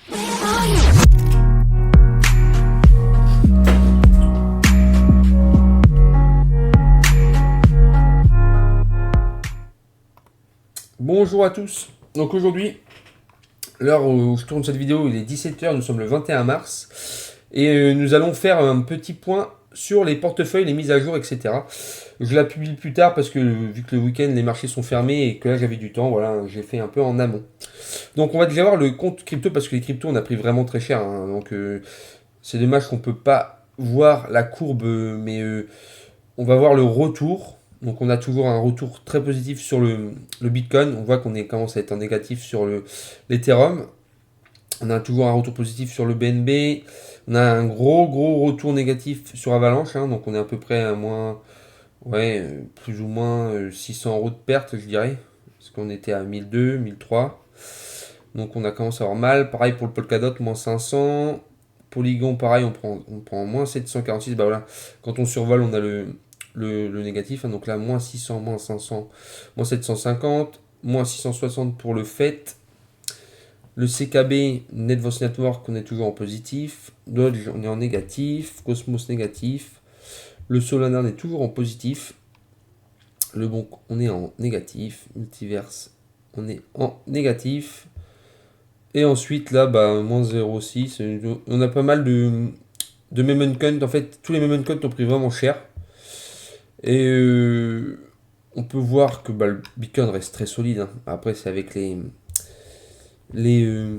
Bonjour à tous. Donc aujourd'hui, l'heure où je tourne cette vidéo, il est 17h, nous sommes le 21 mars. Et nous allons faire un petit point sur les portefeuilles, les mises à jour, etc. Je la publie plus tard parce que vu que le week-end, les marchés sont fermés et que là j'avais du temps, voilà, j'ai fait un peu en amont. Donc on va déjà voir le compte crypto parce que les cryptos, on a pris vraiment très cher. Donc c'est dommage qu'on ne peut pas voir la courbe, mais on va voir le retour. Donc on a toujours un retour très positif sur le Bitcoin. On voit commence à être en négatif sur l'Ethereum. On a toujours un retour positif sur le BNB. On a un gros retour négatif sur Avalanche. Donc on est à peu près à moins, ouais, plus ou moins 600 € de perte, je dirais. Parce qu'on était à 1002, 1003. Donc on a commencé à avoir mal. Pareil pour le Polkadot, moins 500. Polygon, pareil, on prend moins 746. Bah voilà, quand on survole, on a le négatif. Donc là, moins 600, moins 500, moins 750, moins 660 pour le FET. Le CKB, Netvos Network, on est toujours en positif. Dodge, on est en négatif. Cosmos, négatif. Le Solana, on est toujours en positif. Le Bonk, on est en négatif. Multiverse, on est en négatif. Et ensuite, là, bah, moins 0,6. On a pas mal de meme coins. En fait, tous les meme coins ont pris vraiment cher. Et on peut voir que bah, le Bitcoin reste très solide. Après, c'est avec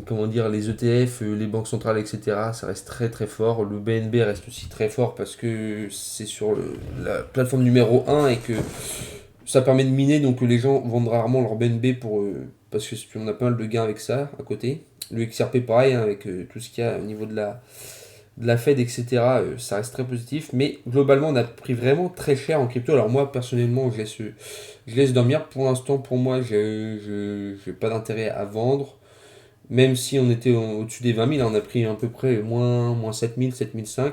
comment dire, les ETF, les banques centrales, etc. Ça reste très fort. Le BNB reste aussi très fort parce que c'est sur la plateforme numéro 1 et que ça permet de miner. Donc les gens vendent rarement leur BNB parce qu'on a pas mal de gains avec ça à côté. Le XRP pareil, avec tout ce qu'il y a au niveau de la Fed, etc., ça reste très positif. Mais globalement, on a pris vraiment très cher en crypto. Alors moi, personnellement, je laisse dormir. Pour l'instant, pour moi, je n'ai pas d'intérêt à vendre. Même si on était au-dessus des 20 000, on a pris à peu près moins 7 000, 7 500.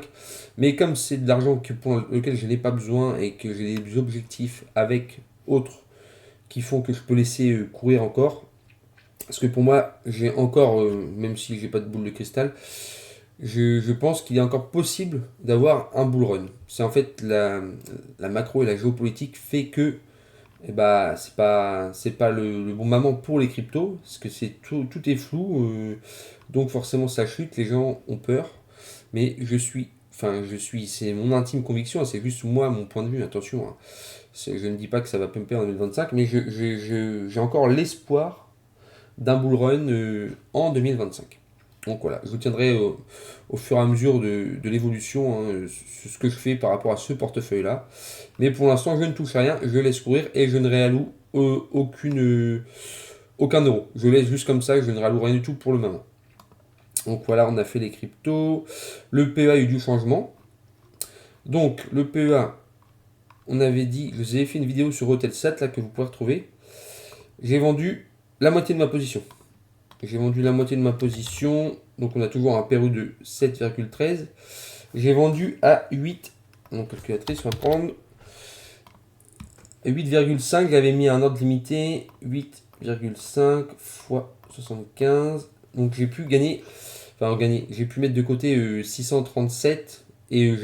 Mais comme c'est de l'argent pour lequel je n'ai pas besoin et que j'ai des objectifs avec autres qui font que je peux laisser courir encore, parce que pour moi, j'ai encore, même si j'ai pas de boule de cristal, je pense qu'il est encore possible d'avoir un bull run. C'est en fait la macro et la géopolitique fait que c'est pas le bon moment pour les cryptos, parce que tout est flou, donc forcément ça chute, les gens ont peur, mais c'est mon intime conviction, c'est juste moi, mon point de vue, attention, je ne dis pas que ça va pumper en 2025, mais j'ai encore l'espoir d'un bull run en 2025. Donc voilà, je vous tiendrai au fur et à mesure de l'évolution, ce que je fais par rapport à ce portefeuille-là. Mais pour l'instant, je ne touche à rien, je laisse courir et je ne réalloue aucun euro. Je laisse juste comme ça, je ne réalloue rien du tout pour le moment. Donc voilà, on a fait les cryptos. Le PEA a eu du changement. Donc le PEA, on avait dit, je vous avais fait une vidéo sur Hotelsat là que vous pouvez retrouver. J'ai vendu la moitié de ma position. Donc on a toujours un PRU de 7,13. J'ai vendu à 8. Donc calculatrice, on va prendre 8,5. J'avais mis un ordre limité. 8,5 fois 75. Donc j'ai pu j'ai pu mettre de côté 637. Et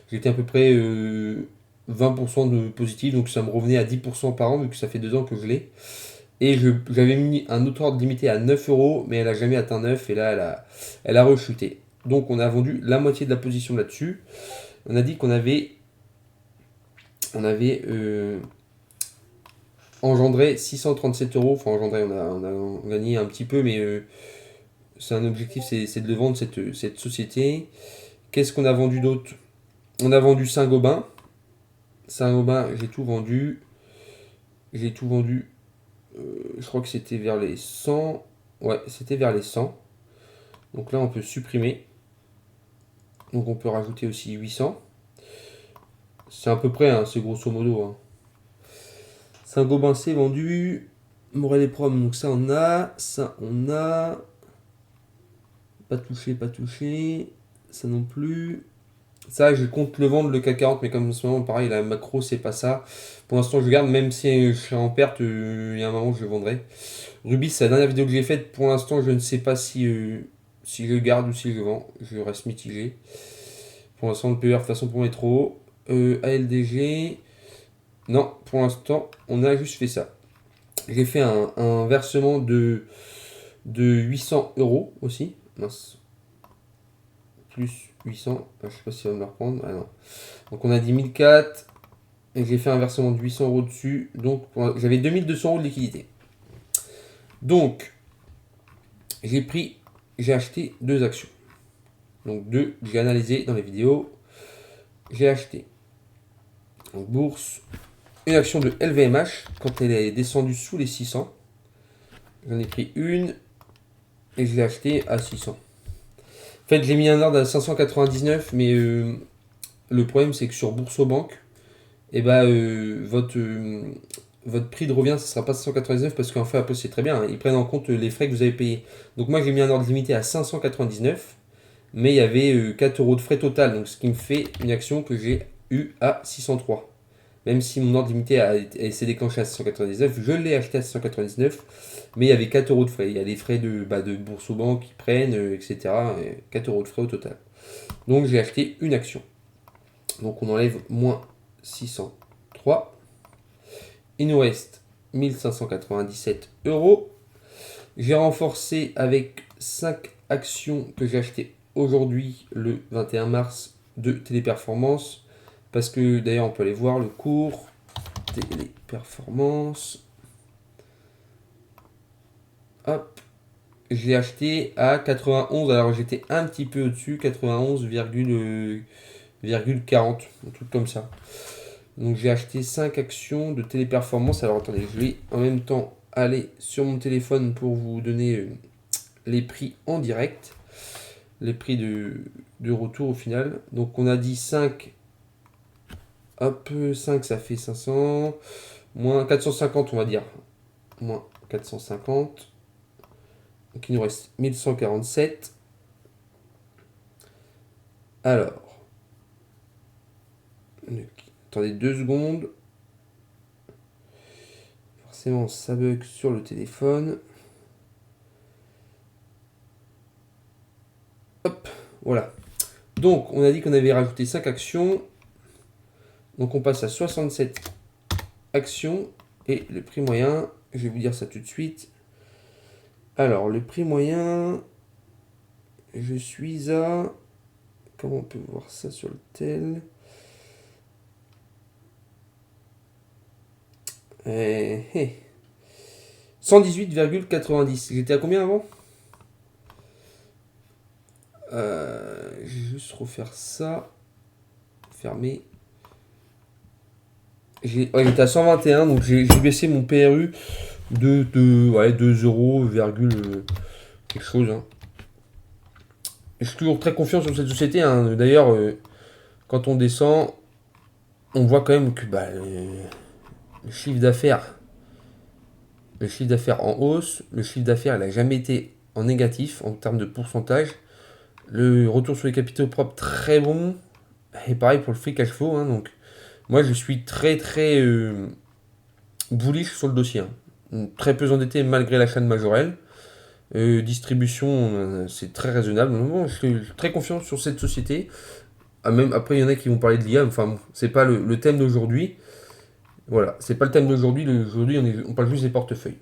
j'étais à peu près 20% de positif. Donc ça me revenait à 10% par an vu que ça fait 2 ans que je l'ai. Et j'avais mis un autre ordre limité à 9 euros, mais elle n'a jamais atteint 9 et là elle a rechuté. Donc on a vendu la moitié de la position là-dessus. On a dit qu'on avait engendré 637 euros. Enfin engendré, on a gagné un petit peu, mais c'est un objectif, c'est de le vendre cette société. Qu'est-ce qu'on a vendu d'autre? On a vendu Saint-Gobain. Saint-Gobain, j'ai tout vendu. Je crois que c'était vers les 100. Ouais, c'était vers les 100. Donc là, on peut supprimer. Donc on peut rajouter aussi 800. C'est à peu près, c'est grosso modo. Saint-Gobain, c'est vendu. Morel et Prom, donc ça on a. Ça on a. Pas touché. Ça non plus. Ça, je compte le vendre, le CAC 40, mais comme en ce moment, pareil, la macro, c'est pas ça. Pour l'instant, je garde, même si je serai en perte, il y a un moment, je le vendrai. Rubis, c'est la dernière vidéo que j'ai faite. Pour l'instant, je ne sais pas si si je le garde ou si je le vends. Je reste mitigé. Pour l'instant, le PER, de toute façon, pour moi, est trop haut. ALDG, non, pour l'instant, on a juste fait ça. J'ai fait un versement de 800 euros aussi. Mince. Plus 800. Je sais pas si ça va me le reprendre. Ah non. Donc on a dit 1004. Et j'ai fait un versement de 800 euros dessus. Donc j'avais 2200 euros de liquidité. Donc j'ai acheté deux actions. Donc deux, j'ai analysé dans les vidéos. J'ai acheté en bourse une action de LVMH quand elle est descendue sous les 600. J'en ai pris une et je l'ai acheté à 600. En fait, j'ai mis un ordre à 599, mais le problème c'est que sur Boursorama, et votre prix de revient, ça sera pas 599 parce qu'en fait, après, c'est très bien, hein, ils prennent en compte les frais que vous avez payés. Donc moi, j'ai mis un ordre limité à 599, mais il y avait 4 euros de frais total, donc ce qui me fait une action que j'ai eue à 603. Même si mon ordre limité s'est déclenché à 699, je l'ai acheté à 699, mais il y avait 4 euros de frais. Il y a les frais de Boursorama qui prennent, etc. 4 euros de frais au total. Donc j'ai acheté une action. Donc on enlève moins 603. Il nous reste 1597 euros. J'ai renforcé avec 5 actions que j'ai achetées aujourd'hui, le 21 mars, de Téléperformance. Parce que d'ailleurs, on peut aller voir le cours Téléperformance. Hop. Je l'ai acheté à 91. Alors j'étais un petit peu au-dessus, 91,40, un truc comme ça. Donc j'ai acheté 5 actions de Téléperformance. Alors attendez, je vais en même temps aller sur mon téléphone pour vous donner les prix en direct. Les prix de retour au final. Donc on a dit 5. Hop, 5 ça fait 500. Moins 450 on va dire. Moins 450. Donc il nous reste 1147. Alors. Attendez 2 secondes. Forcément ça bug sur le téléphone. Hop, voilà. Donc on a dit qu'on avait rajouté 5 actions. Donc on passe à 67 actions. Et le prix moyen, je vais vous dire ça tout de suite. Alors le prix moyen, je suis à... Comment on peut voir ça sur le tel? 118,90. J'étais à combien avant? Je vais juste refaire ça. Fermer. J'étais à 121, donc j'ai baissé mon PRU de 2 euros, quelque chose. Hein. Je suis toujours très confiant sur cette société. Hein. D'ailleurs, quand on descend, on voit quand même que le chiffre d'affaires en hausse, le chiffre d'affaires il n'a jamais été en négatif en termes de pourcentage. Le retour sur les capitaux propres très bon. Et pareil pour le free cash flow. Hein, donc moi je suis très bullish sur le dossier. Hein. Très peu endetté malgré l'achat de Majorel. Distribution, c'est très raisonnable. Bon, je suis très confiant sur cette société. Même après, il y en a qui vont parler de l'IA. Enfin, bon, c'est pas le thème d'aujourd'hui. Voilà, c'est pas le thème d'aujourd'hui. Aujourd'hui, on parle juste des portefeuilles.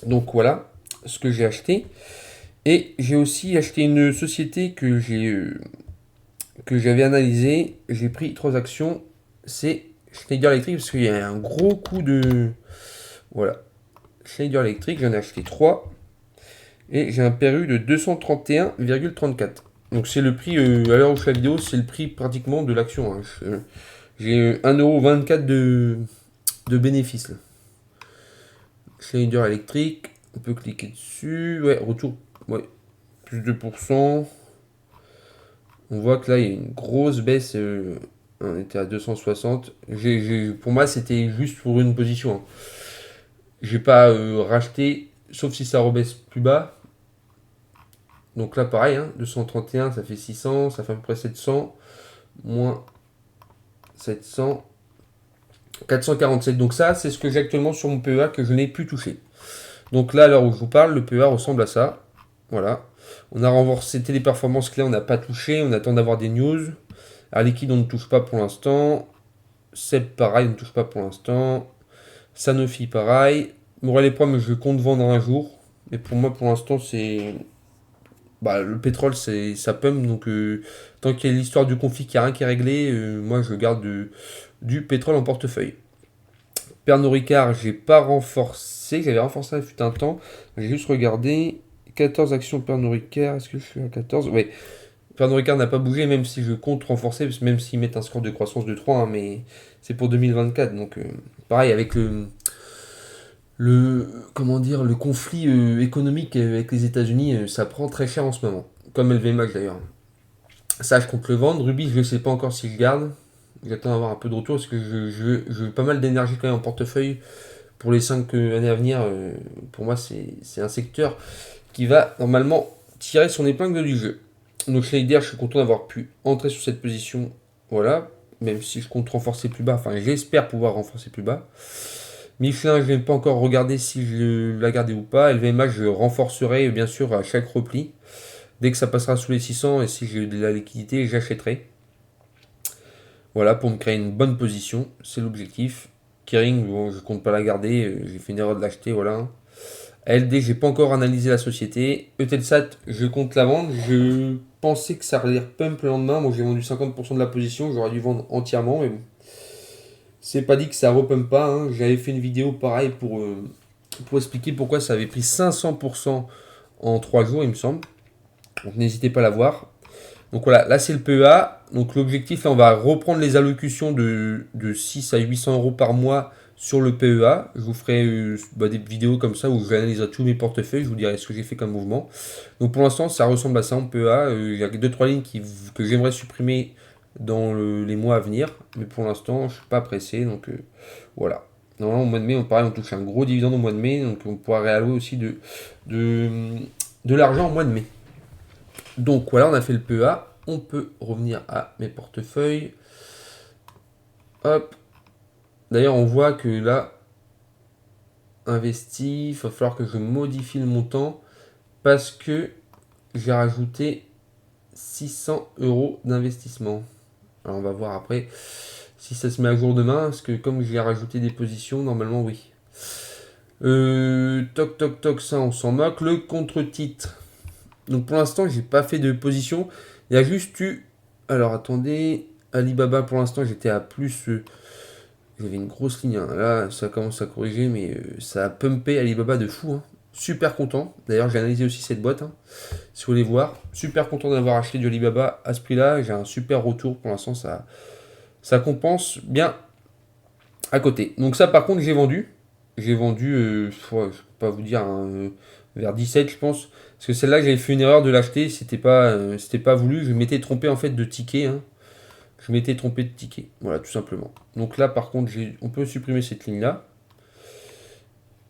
Donc voilà ce que j'ai acheté. Et j'ai aussi acheté une société que j'avais analysée. J'ai pris 3 actions. C'est Schneider Electric parce qu'il y a un gros coup de... Voilà. Schneider Electric, j'en ai acheté 3. Et j'ai un PRU de 231,34. Donc c'est le prix, à l'heure où je fais la vidéo, c'est le prix pratiquement de l'action. Hein. J'ai 1,24€ de bénéfice. Là. Schneider Electric, on peut cliquer dessus. Ouais, retour, ouais, plus de 2%. On voit que là, il y a une grosse baisse. On était à 260. Pour moi, c'était juste pour une position. Hein. J'ai pas racheté, sauf si ça rebaisse plus bas. Donc là, pareil, hein, 231, ça fait 600, ça fait à peu près 700, moins 700, 447. Donc ça, c'est ce que j'ai actuellement sur mon PEA que je n'ai plus touché. Donc là, à l'heure où je vous parle, le PEA ressemble à ça. Voilà. On a renforcé Téléperformance clé, on n'a pas touché. On attend d'avoir des news. Air Liquide, on ne touche pas pour l'instant. Seb, pareil, on ne touche pas pour l'instant. Sanofi, pareil. Morel et Prom, je compte vendre un jour. Mais pour moi, pour l'instant, c'est. Bah, le pétrole, ça pump. Donc, tant qu'il y a l'histoire du conflit qui a rien qui est réglé, moi, je garde du pétrole en portefeuille. Pernod Ricard, j'ai pas renforcé. J'avais renforcé il fut un temps. J'ai juste regardé. 14 actions Pernod Ricard. Est-ce que je suis à 14? Oui. Pernod Ricard n'a pas bougé, même si je compte renforcer, parce que même s'ils mettent un score de croissance de 3, hein, mais c'est pour 2024. Donc, pareil, avec comment dire, le conflit économique avec les États-Unis, ça prend très cher en ce moment. Comme LVMH d'ailleurs. Ça, je compte le vendre. Ruby, je ne sais pas encore si je garde. J'attends d'avoir un peu de retour parce que je veux pas mal d'énergie quand même en portefeuille pour les 5 années à venir. Pour moi, c'est un secteur qui va normalement tirer son épingle du jeu. Donc Schneider, je suis content d'avoir pu entrer sur cette position. Voilà. Même si je compte renforcer plus bas. Enfin, j'espère pouvoir renforcer plus bas. Michelin, je n'ai pas encore regardé si je la gardais ou pas. LVMH, je renforcerai bien sûr à chaque repli. Dès que ça passera sous les 600 et si j'ai de la liquidité, j'achèterai. Voilà, pour me créer une bonne position, c'est l'objectif. Kering, bon, je compte pas la garder, j'ai fait une erreur de l'acheter, voilà. ALD, j'ai pas encore analysé la société. Eutelsat, je compte la vendre. Je pensais que ça allait pump le lendemain. Moi, j'ai vendu 50% de la position. J'aurais dû vendre entièrement, mais bon. C'est pas dit que ça repump pas, hein. J'avais fait une vidéo pareil pour expliquer pourquoi ça avait pris 500% en 3 jours, il me semble. Donc n'hésitez pas à la voir. Donc voilà, là c'est le PEA. Donc l'objectif, là, on va reprendre les allocutions de 6 à 800 euros par mois sur le PEA. Je vous ferai des vidéos comme ça où j'analyserai tous mes portefeuilles. Je vous dirai ce que j'ai fait comme mouvement. Donc pour l'instant, ça ressemble à ça en PEA. Il y a 2-3 lignes que j'aimerais supprimer dans les mois à venir. Mais pour l'instant, je ne suis pas pressé. Donc voilà. Normalement, au mois de mai, on touche un gros dividende au mois de mai. Donc on pourra réallouer aussi de l'argent au mois de mai. Donc voilà, on a fait le PEA. On peut revenir à mes portefeuilles. Hop. D'ailleurs, on voit que là, investi, il va falloir que je modifie le montant parce que j'ai rajouté 600 euros d'investissement. Alors on va voir après si ça se met à jour demain, parce que comme j'ai rajouté des positions, normalement oui. Toc toc toc, ça on s'en moque. Le contre-titre. Donc pour l'instant, j'ai pas fait de position. Il y a juste eu. Alors attendez. Alibaba pour l'instant, j'étais à plus. J'avais une grosse ligne, hein. Là, ça commence à corriger, mais ça a pumpé Alibaba de fou, hein. Super content. D'ailleurs, j'ai analysé aussi cette boîte, hein, si vous voulez voir. Super content d'avoir acheté du Alibaba à ce prix-là. J'ai un super retour pour l'instant. Ça compense bien à côté. Donc ça, par contre, j'ai vendu. J'ai vendu, je ne peux pas vous dire, hein, vers 17, je pense. Parce que celle-là, j'avais fait une erreur de l'acheter. C'était pas voulu. Je m'étais trompé en fait de ticket, hein. Je m'étais trompé de ticket. Voilà, tout simplement. Donc là, par contre, on peut supprimer cette ligne-là.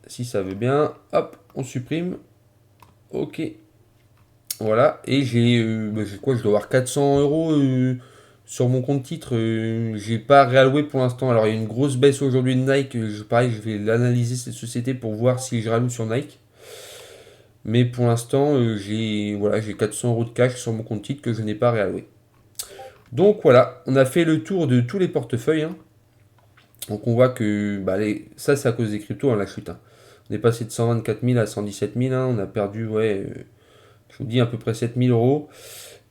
Si ça veut bien. Hop, on supprime. Ok. Voilà. Et j'ai quoi? Je dois avoir 400 euros sur mon compte titre. J'ai pas réalloué pour l'instant. Alors, il y a une grosse baisse aujourd'hui de Nike. Pareil, je vais l'analyser cette société pour voir si je réalloue sur Nike. Mais pour l'instant, j'ai 400 euros de cash sur mon compte titre que je n'ai pas réalloué. Donc voilà, on a fait le tour de tous les portefeuilles, hein. Donc on voit que ça c'est à cause des cryptos, hein, la chute, hein. On est passé de 124 000 à 117 000, hein. On a perdu, je vous dis à peu près 7 000 euros.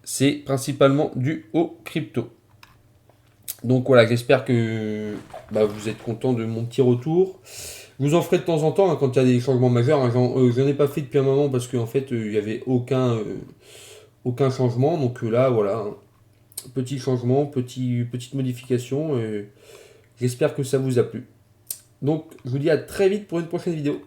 C'est principalement dû aux cryptos. Donc voilà, j'espère que vous êtes content de mon petit retour. Je vous en ferai de temps en temps, hein, quand il y a des changements majeurs, hein. J'en ai pas fait depuis un moment parce qu'en fait il n'y avait aucun changement. Donc là voilà, hein. Petit changement, petite modification. J'espère que ça vous a plu. Donc, je vous dis à très vite pour une prochaine vidéo.